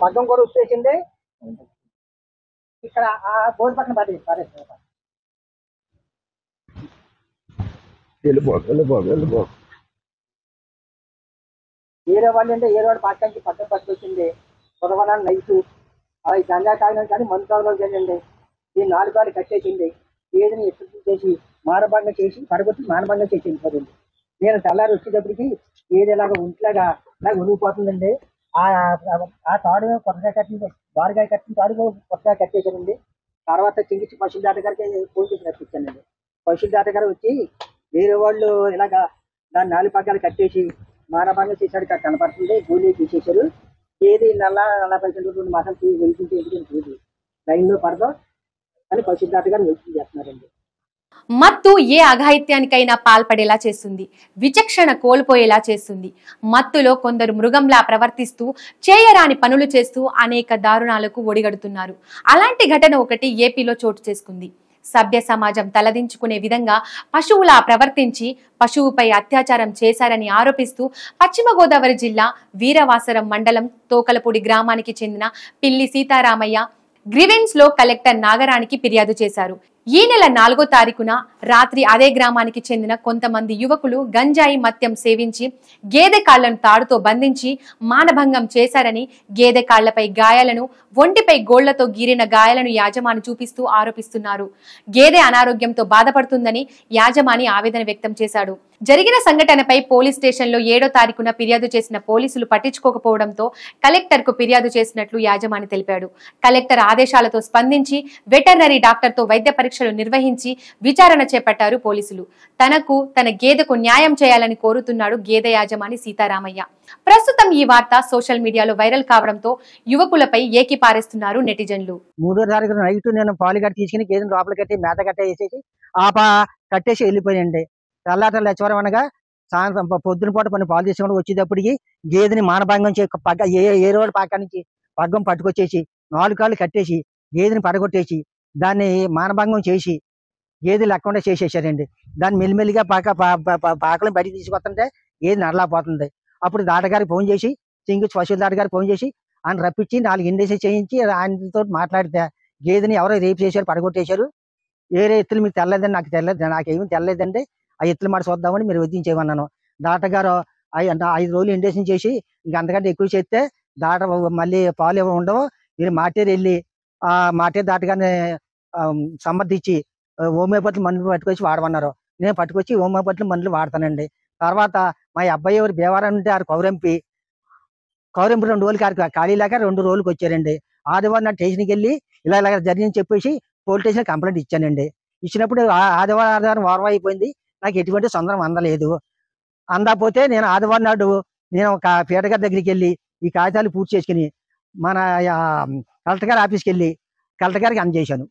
పగ్గం కూడా వచ్చేసింది. ఇక్కడ ఆ బోర్డు పక్కన పారేస్తారు. వేరే వాళ్ళు అంటే వేరే వాడు పక్కకి పక్కన పట్టుకొచ్చింది. పొరవన నైట్ అవి గంజా తాగినా కానీ మందు తాగలేదు ఏంటండి. ఈ 4 కాళ్ళు కట్టేసింది. ఏదిని ఎత్తుకు చేసి మానభంగం చేసి పడగొట్టి మానభంగం చేసి వెళ్ళిపోతుంది. నేను తెల్లారి వచ్చేటప్పటికి ఏది ఇలాగ ఒంట్లాగా నాకు ఉరిగిపోతుందండి. ఆ తాడు కొత్తగా కట్టింది, బారుగా కట్టిన తాడు కొత్తగా కట్టేసానండి. తర్వాత చింగిచ్చి పశువుల దాట గారికి ఫోన్ చేసి రప్పించానండి. పశువుల దాట గారు వచ్చి వేరే వాళ్ళు ఇలాగా దాన్ని 4 పగ్గాలు కట్టేసి మానభంగం చేశాడు కనపడుతుంది. గోళీ తీసేశారు. ఏది 40% 2 మాసాలు వెళ్తుంటే ఎందుకంటే లైన్లో పడదాం అని పశువుల దాట గారు వెళ్తుంది చేస్తున్నారండి. మత్తు ఏ అఘాయిత్యానికైనా పాల్పడేలా చేస్తుంది, విచక్షణ కోల్పోయేలా చేస్తుంది. మత్తులో కొందరు మృగంలా ప్రవర్తిస్తూ చేయరాని పనులు చేస్తూ అనేక దారుణాలకు ఒడిగడుతున్నారు. అలాంటి ఘటన ఒకటి ఏపీలో చోటు చేసుకుంది. సభ్య సమాజం తలదించుకునే విధంగా పశువులా ప్రవర్తించి పశువుపై అత్యాచారం చేశారని ఆరోపిస్తూ పశ్చిమ గోదావరి జిల్లా వీరవాసరం మండలం తోకలపూడి గ్రామానికి చెందిన పిల్లి సీతారామయ్య గ్రీవెన్స్ లో కలెక్టర్ నాగరానికి ఫిర్యాదు చేశారు. ఈ నెల 4వ తారీఖున రాత్రి అదే గ్రామానికి చెందిన కొంతమంది యువకులు గంజాయి మద్యం సేవించి గేదె కాళ్లను తాడుతో బంధించి మానభంగం చేశారని, గేదె కాళ్లపై గాయాలను, ఒంటిపై గోళ్లతో గీరిన గాయాలను యాజమాని చూపిస్తూ ఆరోపిస్తున్నారు. గేదె అనారోగ్యంతో బాధపడుతుందని యాజమాని ఆవేదన వ్యక్తం చేశాడు. జరిగిన సంఘటనపై పోలీస్ స్టేషన్లో 7వ తారీఖున ఫిర్యాదు చేసిన పోలీసులు పట్టించుకోకపోవడంతో కలెక్టర్ కు ఫిర్యాదు చేసినట్లు యాజమాని తెలిపాడు. కలెక్టర్ ఆదేశాలతో స్పందించి వెటర్నరీ డాక్టర్తో వైద్య పరీక్షలు నిర్వహించి విచారణ చేపట్టారు పోలీసులు. తనకు తన గేదెకు న్యాయం చేయాలని కోరుతున్నాడు గేదె యాజమాని సీతారామయ్య. ప్రస్తుతం ఈ వార్త సోషల్ మీడియాలో వైరల్ కావడంతో యువకులపై ఏకిపారేస్తున్నారు నెటిజన్లు. 3వ తారీఖున నైట్ నేను పాలు కట్టి తీసుకుని గేదెని లోపల కట్టి మేత కట్టేసేసి కట్టేసి వెళ్ళిపోయానండి. తెల్లాట లచ్చవరం అనగా సాయంత్రం పొద్దున పూట కొన్ని పాలు తీసుకొని వచ్చేటప్పటికి గేదెని మానభంగం పగ్గ ఏ రోడ్డు పక్క నుంచి పగ్గం పట్టుకొచ్చేసి 4 కాళ్ళు కట్టేసి గేదెని పడగొట్టేసి దాన్ని మానభంగం చేసి గేదె లేకుండా చేసేసారండి. దాన్ని మెల్లిమెల్లిగా పాకలను బయటికి తీసుకొస్తుంటే గేదె నడలేకపోతుంది. అప్పుడు దాటగారికి ఫోన్ చేసి సింగిల్స్ పశువుల దాటగారికి ఫోన్ చేసి ఆయన రప్పించి 4 ఇండేసి చేయించి ఆయనతో మాట్లాడితే గేదెని ఎవరో రేపు చేశారు, పడగొట్టేశారు. వేరే ఎత్తులు మీకు తెల్లలేదండి, నాకు తెల్లలేదు, నాకేమీ తెల్లలేదండి, ఆ ఎత్తులు మాట చూద్దామని మీరు వదిలించేయమన్నాను. దాటగారు 5 రోజులు ఇండేషన్ చేసి ఇంక అంతకంటే ఎక్కువ చేస్తే దాట మళ్ళీ పాలు ఉండవు, మీరు మాటేరు వెళ్ళి ఆ మాటేరు దాటగానే సమర్థించి హోమియోపతి మందులు పట్టుకొచ్చి వాడమన్నారు. నేను పట్టుకొచ్చి హోమియోపతి మందులు వాడతానండి. తర్వాత మా అబ్బాయి ఎవరు భీమవరం ఉంటే ఆ కౌరంపి 2 రోజులకి ఖాళీ లేక 2 రోజులకి వచ్చారండి. ఆదివారం నా స్టేషన్కి వెళ్ళి ఇలా జరిగిందని చెప్పేసి పోలీస్ స్టేషన్ కంప్లైంట్ ఇచ్చానండి. ఇచ్చినప్పుడు ఆదివారం వారం అయిపోయింది, నాకు ఎటువంటి సొందరం అందలేదు. అందకపోతే నేను ఆదివారం నాడు నేను ఒక పీటర్ గారి దగ్గరికి వెళ్ళి ఈ కాగితాలు పూర్తి చేసుకుని మన కలెక్టర్ గారి ఆఫీస్కి వెళ్ళి కలెక్టర్ గారికి అందజేశాను.